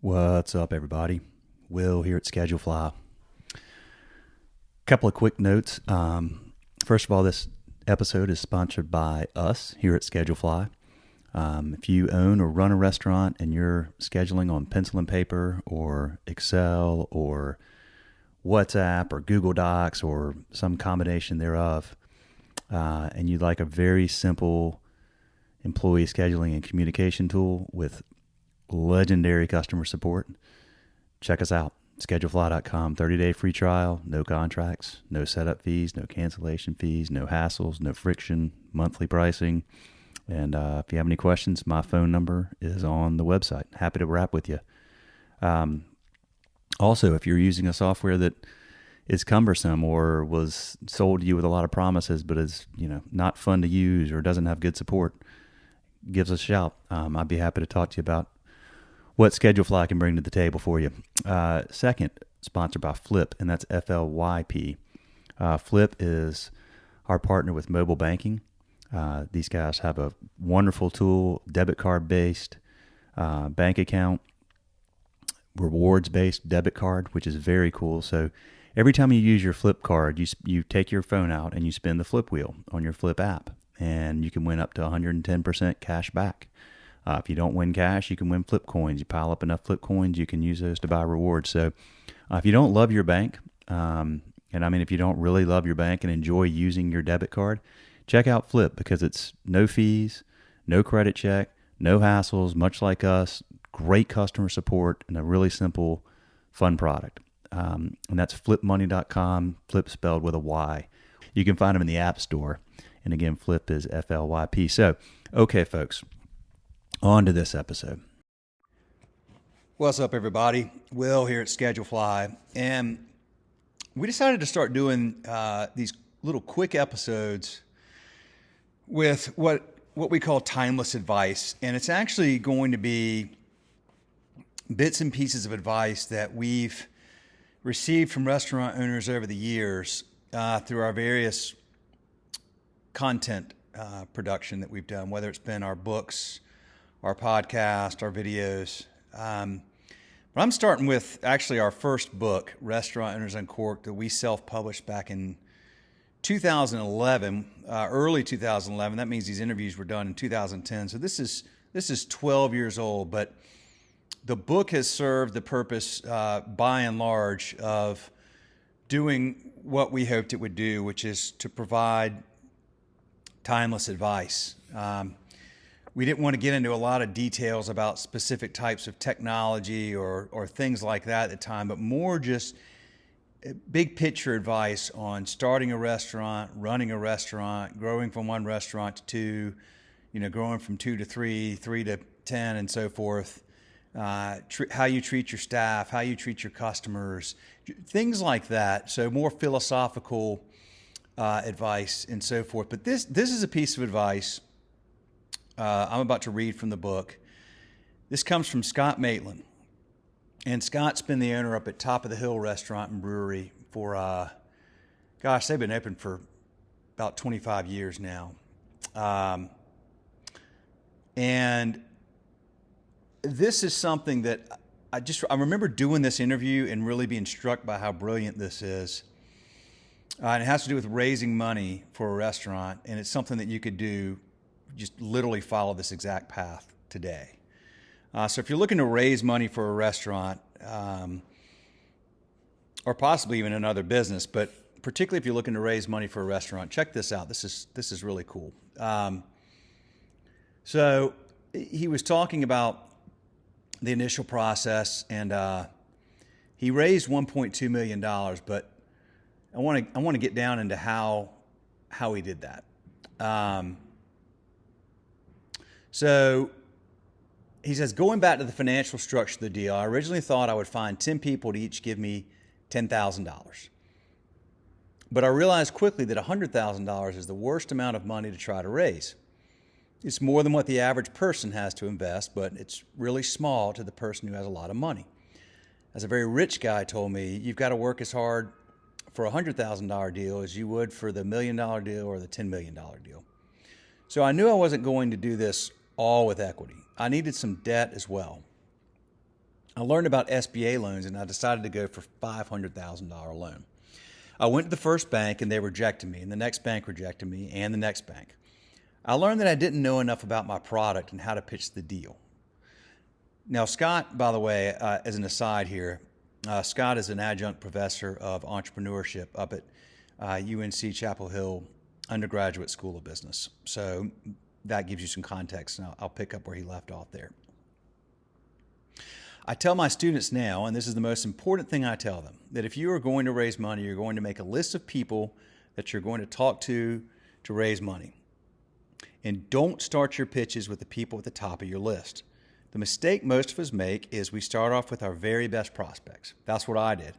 What's up, everybody? Will here at Schedulefly. Couple of quick notes. First of all, this episode is sponsored by us here at Schedulefly. If you own or run a restaurant and you're scheduling on pencil and paper or Excel or WhatsApp or Google Docs or some combination thereof, and you'd like a very simple employee scheduling and communication tool with legendary customer support, check us out. Schedulefly.com, 30-day free trial, no contracts, no setup fees, no cancellation fees, no hassles, no friction, monthly pricing. And if you have any questions, my phone number is on the website. Happy to wrap with you. Also, if you're using a software that is cumbersome or was sold to you with a lot of promises but is not fun to use or doesn't have good support, give us a shout. I'd be happy to talk to you about what Schedulefly can bring to the table for you. Second, sponsored by Flip, and that's FLYP. Flip is our partner with mobile banking. These guys have a wonderful tool, debit card based bank account, rewards based debit card, which is very cool. So every time you use your Flip card, you take your phone out and you spin the Flip wheel on your Flip app, and you can win up to 110% cash back. If you don't win cash, you can win Flip coins. You pile up enough Flip coins, you can use those to buy rewards. So if you don't love your bank, if you don't really love your bank and enjoy using your debit card, check out Flip, because it's no fees, no credit check, no hassles, much like us, great customer support, and a really simple, fun product. And that's flipmoney.com, Flip spelled with a Y. You can find them in the App Store. And again, Flip is FLYP. So, okay, folks. On to this episode. What's up, everybody? Will here at Schedulefly. And we decided to start doing these little quick episodes with what we call timeless advice. And it's actually going to be bits and pieces of advice that we've received from restaurant owners over the years through our various content production that we've done, whether it's been our books, our podcast, our videos. But I'm starting with actually our first book, Restaurant Owners Uncorked, that we self-published back in 2011, early 2011. That means these interviews were done in 2010. So this is 12 years old, but the book has served the purpose, by and large, of doing what we hoped it would do, which is to provide timeless advice. We didn't want to get into a lot of details about specific types of technology or things like that at the time, but more just big picture advice on starting a restaurant, running a restaurant, growing from one restaurant to two, growing from 2 to 3, 3 to 10, and so forth. How you treat your staff, how you treat your customers, things like that. So more philosophical advice and so forth. But this is a piece of advice I'm about to read from the book. This comes from Scott Maitland. And Scott's been the owner up at Top of the Hill Restaurant and Brewery for, they've been open for about 25 years now. And this is something that I remember doing this interview and really being struck by how brilliant this is. And it has to do with raising money for a restaurant. And it's something that you could do, just literally follow this exact path today. So if you're looking to raise money for a restaurant, or possibly even another business, but particularly if you're looking to raise money for a restaurant, check this out. This is really cool. So he was talking about the initial process, and he raised $1.2 million, but I want to get down into how he did that. So he says, going back to the financial structure of the deal, I originally thought I would find 10 people to each give me $10,000. But I realized quickly that $100,000 is the worst amount of money to try to raise. It's more than what the average person has to invest, but it's really small to the person who has a lot of money. As a very rich guy told me, you've got to work as hard for a $100,000 deal as you would for the $1 million deal or the $10 million deal. So I knew I wasn't going to do this all with equity. I needed some debt as well. I learned about SBA loans, and I decided to go for $500,000 loan. I went to the first bank, and they rejected me, and the next bank rejected me, and the next bank. I learned that I didn't know enough about my product and how to pitch the deal. Now, Scott, by the way, as an aside here, Scott is an adjunct professor of entrepreneurship up at UNC Chapel Hill Undergraduate School of Business. So that gives you some context, and I'll pick up where he left off there. I tell my students now, and this is the most important thing I tell them, that if you are going to raise money, you're going to make a list of people that you're going to talk to raise money. And don't start your pitches with the people at the top of your list. The mistake most of us make is we start off with our very best prospects. That's what I did.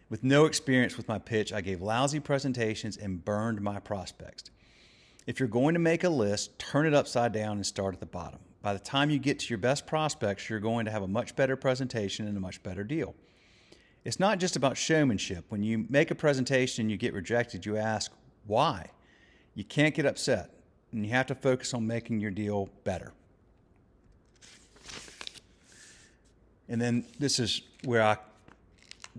With no experience with my pitch, I gave lousy presentations and burned my prospects. If you're going to make a list, turn it upside down and start at the bottom. By the time you get to your best prospects, you're going to have a much better presentation and a much better deal. It's not just about showmanship. When you make a presentation and you get rejected, you ask, why? You can't get upset, and you have to focus on making your deal better. And then this is where I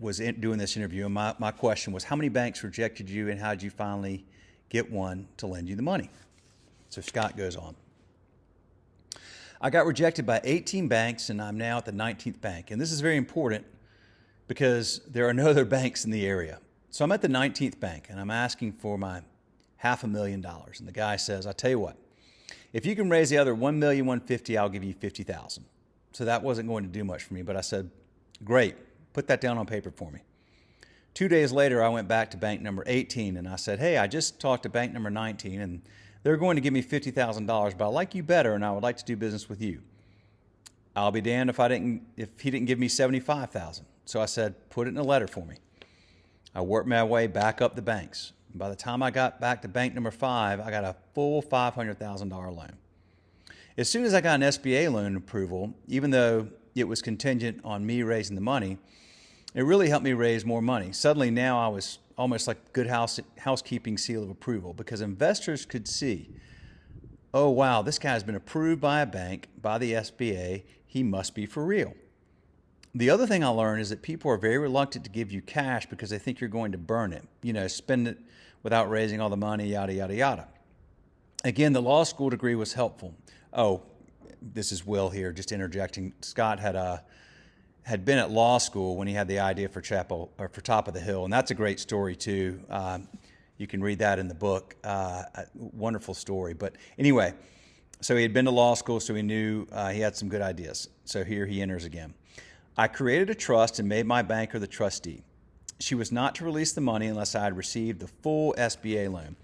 was doing this interview, and my question was, how many banks rejected you, and how did you finally get one to lend you the money? So Scott goes on. I got rejected by 18 banks, and I'm now at the 19th bank. And this is very important because there are no other banks in the area. So I'm at the 19th bank, and I'm asking for my $500,000. And the guy says, I tell you what, if you can raise the other $1,150,000, I'll give you $50,000. So that wasn't going to do much for me, but I said, great, put that down on paper for me. 2 days later, I went back to bank number 18, and I said, hey, I just talked to bank number 19, and they're going to give me $50,000, but I like you better, and I would like to do business with you. I'll be damned if he didn't give me $75,000. So I said, put it in a letter for me. I worked my way back up the banks. By the time I got back to bank number 5, I got a full $500,000 loan. As soon as I got an SBA loan approval, even though it was contingent on me raising the money, it really helped me raise more money. Suddenly now I was almost like good housekeeping seal of approval, because investors could see, oh, wow, this guy's been approved by a bank, by the SBA. He must be for real. The other thing I learned is that people are very reluctant to give you cash because they think you're going to burn it, spend it without raising all the money, yada, yada, yada. Again, the law school degree was helpful. Oh, this is Will here, just interjecting. Scott had been at law school when he had the idea for Top of the Hill, and that's a great story too. You can read that in the book. Wonderful story. But anyway, so he had been to law school, so he knew he had some good ideas. So here he enters again. I created a trust and made my banker the trustee. She was not to release the money unless I had received the full SBA loan.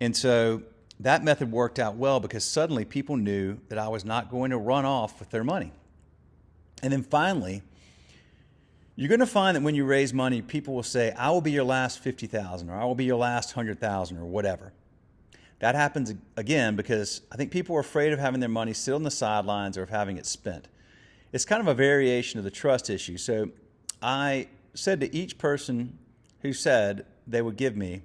And so that method worked out well because suddenly people knew that I was not going to run off with their money. And then finally, you're going to find that when you raise money, people will say, I will be your last $50,000 or I will be your last $100,000 or whatever. That happens again because I think people are afraid of having their money sit on the sidelines or of having it spent. It's kind of a variation of the trust issue. So I said to each person who said they would give me,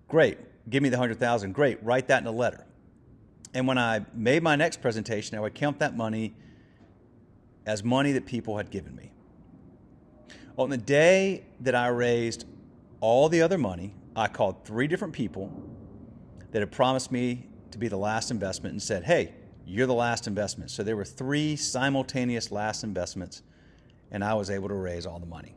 great, give me the $100,000, great, write that in a letter. And when I made my next presentation, I would count that money as money that people had given me. On the day that I raised all the other money, I called 3 different people that had promised me to be the last investment and said, hey, you're the last investment. So there were 3 simultaneous last investments, and I was able to raise all the money.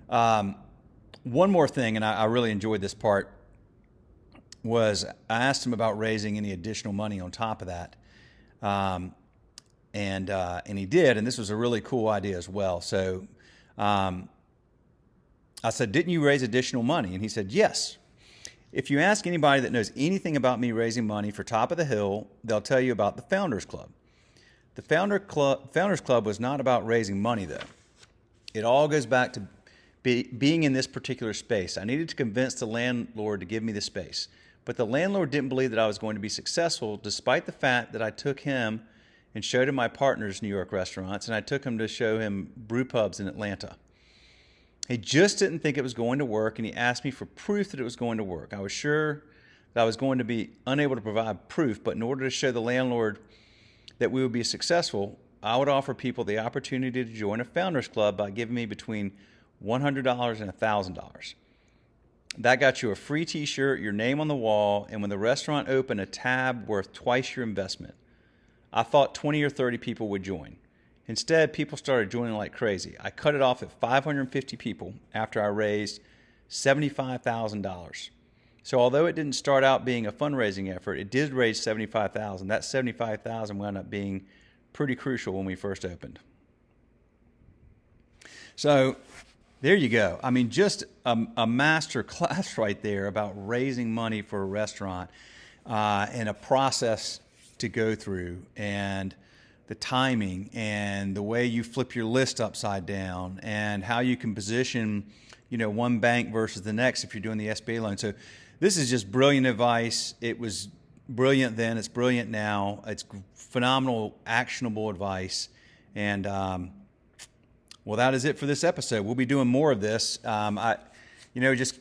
One more thing, and I really enjoyed this part, was I asked him about raising any additional money on top of that. And he did, and this was a really cool idea as well. So I said, didn't you raise additional money? And he said, yes. If you ask anybody that knows anything about me raising money for Top of the Hill, they'll tell you about the Founders Club. The Founders Club was not about raising money, though. It all goes back to being in this particular space. I needed to convince the landlord to give me the space. But the landlord didn't believe that I was going to be successful, despite the fact that I took him and showed him my partner's New York restaurants, and I took him to show him brew pubs in Atlanta. He just didn't think it was going to work, and he asked me for proof that it was going to work. I was sure that I was going to be unable to provide proof, but in order to show the landlord that we would be successful, I would offer people the opportunity to join a Founders Club by giving me between $100 and $1,000. That got you a free t-shirt, your name on the wall, and when the restaurant opened, a tab worth twice your investment. I thought 20 or 30 people would join. Instead, people started joining like crazy. I cut it off at 550 people after I raised $75,000. So although it didn't start out being a fundraising effort, it did raise $75,000. That $75,000 wound up being pretty crucial when we first opened. So there you go. I mean, just a master class right there about raising money for a restaurant and a process to go through, and the timing and the way you flip your list upside down and how you can position, one bank versus the next if you're doing the SBA loan. So this is just brilliant advice. It was brilliant then. It's brilliant now. It's phenomenal, actionable advice. And, well, that is it for this episode. We'll be doing more of this. Just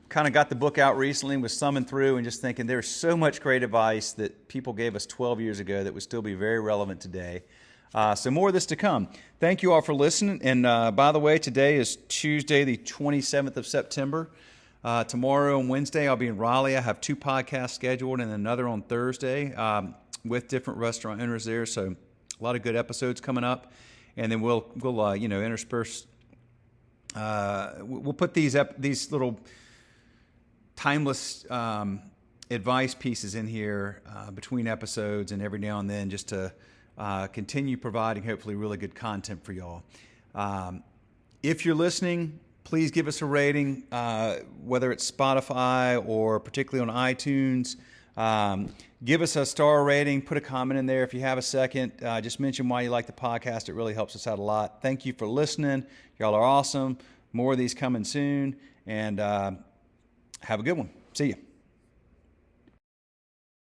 kind of got the book out recently, was thumbing through and just thinking there's so much great advice that people gave us 12 years ago that would still be very relevant today. So more of this to come. Thank you all for listening. And by the way, today is Tuesday, the 27th of September. Tomorrow and Wednesday, I'll be in Raleigh. I have 2 podcasts scheduled and another on Thursday with different restaurant owners there. So a lot of good episodes coming up. And then we'll intersperse. We'll put these little timeless advice pieces in here between episodes and every now and then, just to continue providing hopefully really good content for y'all. If you're listening, please give us a rating, whether it's Spotify or particularly on iTunes. Give us a star rating. Put a comment in there if you have a second. Just mention why you like the podcast. It really helps us out a lot. Thank you for listening. Y'all are awesome. More of these coming soon. And have a good one. See you.